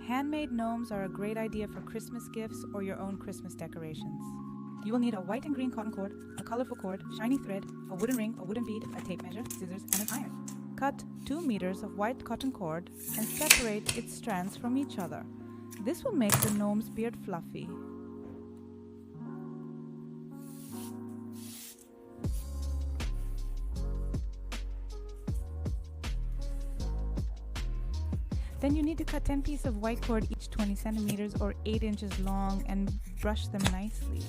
Handmade gnomes are a great idea for Christmas gifts or your own Christmas decorations. You will need a white and green cotton cord, a colorful cord, shiny thread, a wooden ring, a wooden bead, a tape measure, scissors, and an iron. Cut 2 meters of white cotton cord and separate its strands from each other. This will make the gnome's beard fluffy. Then you need to cut 10 pieces of white cord, each 20 centimeters or 8 inches long, and brush them nicely.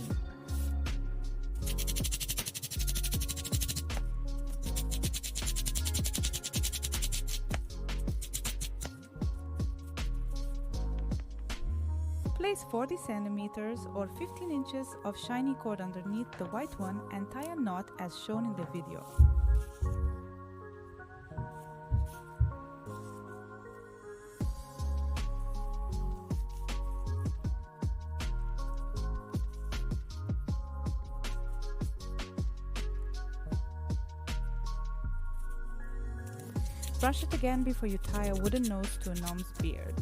Place 40 centimeters or 15 inches of shiny cord underneath the white one and tie a knot as shown in the video. Brush it again before you tie a wooden nose to a gnome's beard.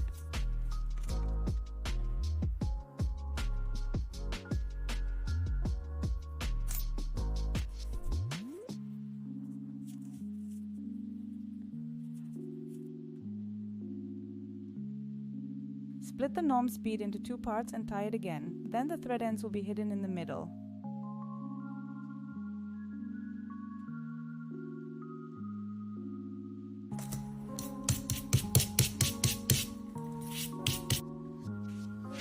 Split the gnome's bead into 2 parts and tie it again. Then the thread ends will be hidden in the middle.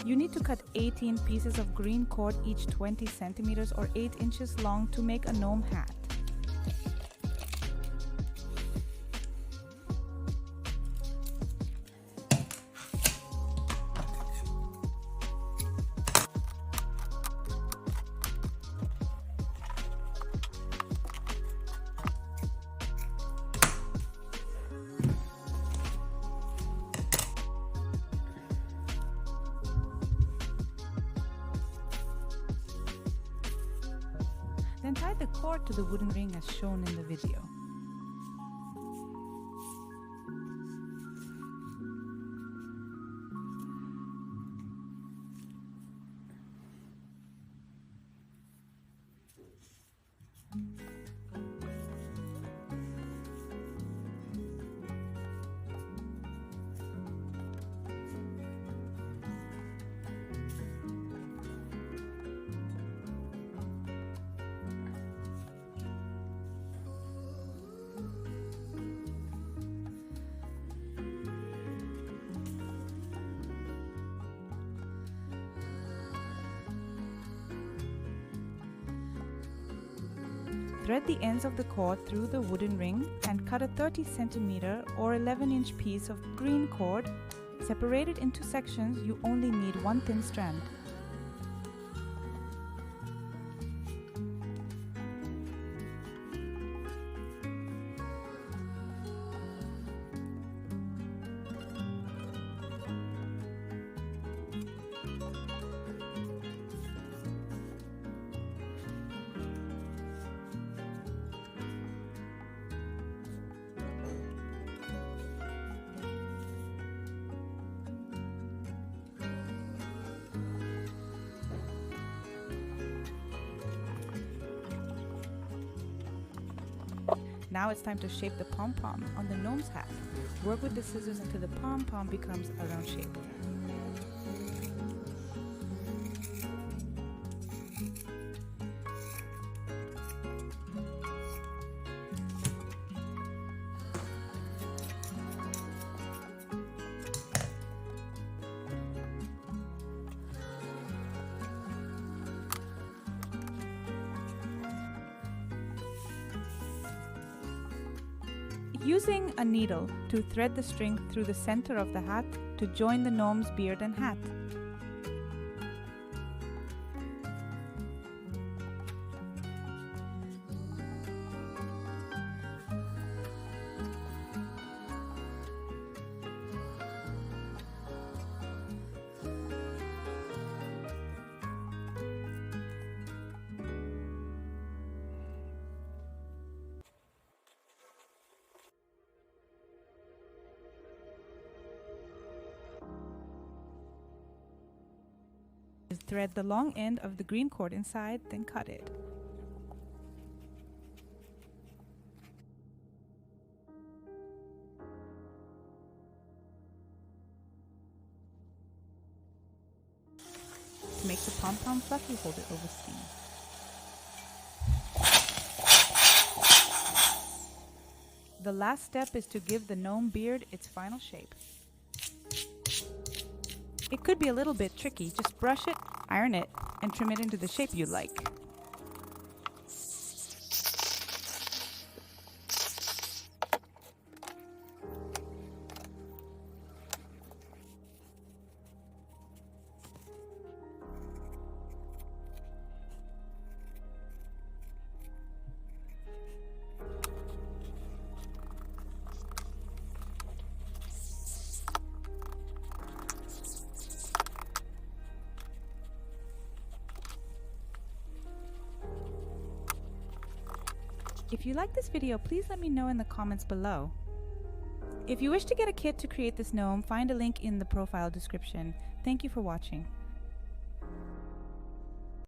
You need to cut 18 pieces of green cord, each 20 centimeters or 8 inches long, to make a gnome hat. Then tie the cord to the wooden ring as shown in the video. Thread the ends of the cord through the wooden ring and cut a 30 centimeter or 11-inch piece of green cord. Separate it into sections. You only need 1 thin strand. Now it's time to shape the pom-pom on the gnome's hat. Work with the scissors until the pom-pom becomes a round shape. Using a needle to thread the string through the center of the hat to join the gnome's beard and hat. Thread the long end of the green cord inside, then cut it. To make the pom-pom fluffy, hold it over steam. The last step is to give the gnome beard its final shape. It could be a little bit tricky. Just brush it, iron it, and trim it into the shape you like. If you like this video, please let me know in the comments below. If you wish to get a kit to create this gnome, find a link in the profile description. Thank you for watching.